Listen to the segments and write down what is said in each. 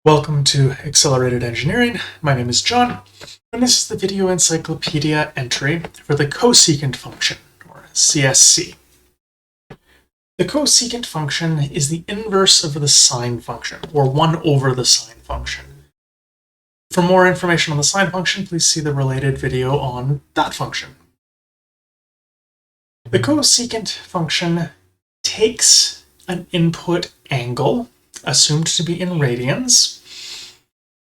Welcome to Accelerated Engineering. My name is John, and this is the video encyclopedia entry for the cosecant function, or CSC. The cosecant function is the inverse of the sine function, or 1 over the sine function. For more information on the sine function, please see the related video on that function. The cosecant function takes an input angle, assumed to be in radians,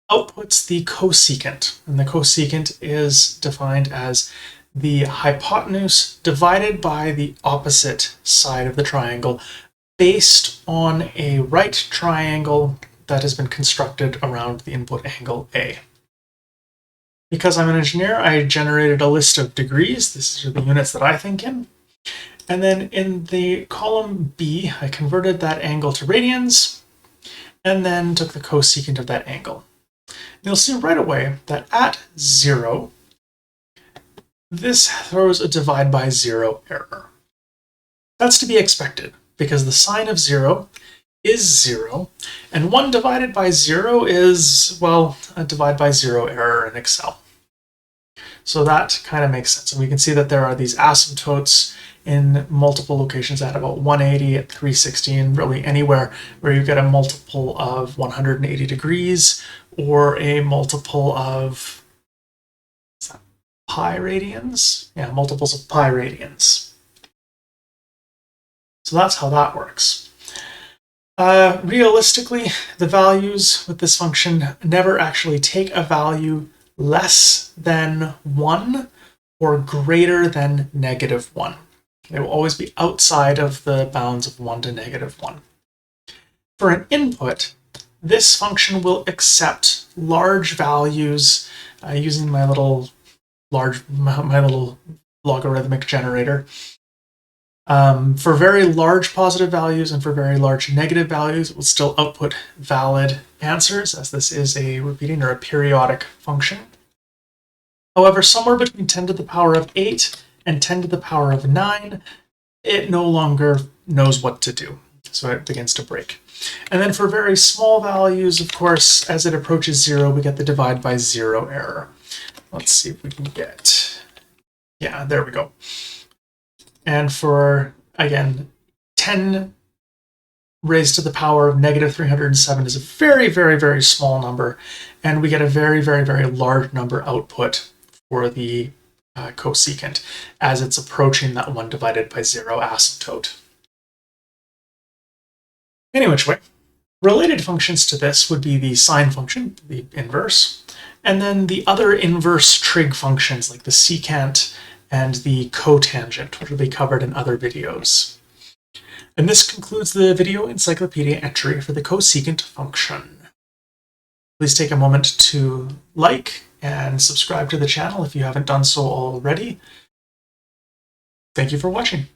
outputs the cosecant, and the cosecant is defined as the hypotenuse divided by the opposite side of the triangle based on a right triangle that has been constructed around the input angle A. Because I'm an engineer, I generated a list of degrees. These are the units that I think in. And then in the column B, I converted that angle to radians, and then took the cosecant of that angle. You'll see right away that at 0, this throws a divide by 0 error. That's to be expected, because the sine of 0 is 0, and 1 divided by 0 is, well, a divide by 0 error in Excel. So that kind of makes sense. And we can see that there are these asymptotes in multiple locations at about 180, at 360, and really anywhere where you get a multiple of 180 degrees or a multiple of pi radians? Yeah, multiples of pi radians. So that's how that works. Realistically, the values with this function never actually take a value less than 1 or greater than -1. They will always be outside of the bounds of 1 to -1. For an input, this function will accept large values using my little logarithmic generator. For very large positive values and for very large negative values, it will still output valid answers, as this is a repeating or a periodic function. However, somewhere between 10 to the power of 8 and 10 to the power of 9, it no longer knows what to do. So it begins to break. And then for very small values, of course, as it approaches 0, we get the divide by 0 error. Let's see if we can get, yeah, there we go. And for, again, 10 raised to the power of -307 is a very, very, very small number, and we get a very, very, very large number output for the cosecant as it's approaching that 1 divided by 0 asymptote. Any which way, related functions to this would be the sine function, the inverse, and then the other inverse trig functions like the secant and the cotangent, which will be covered in other videos. And this concludes the video encyclopedia entry for the cosecant function. Please take a moment to like and subscribe to the channel if you haven't done so already. Thank you for watching.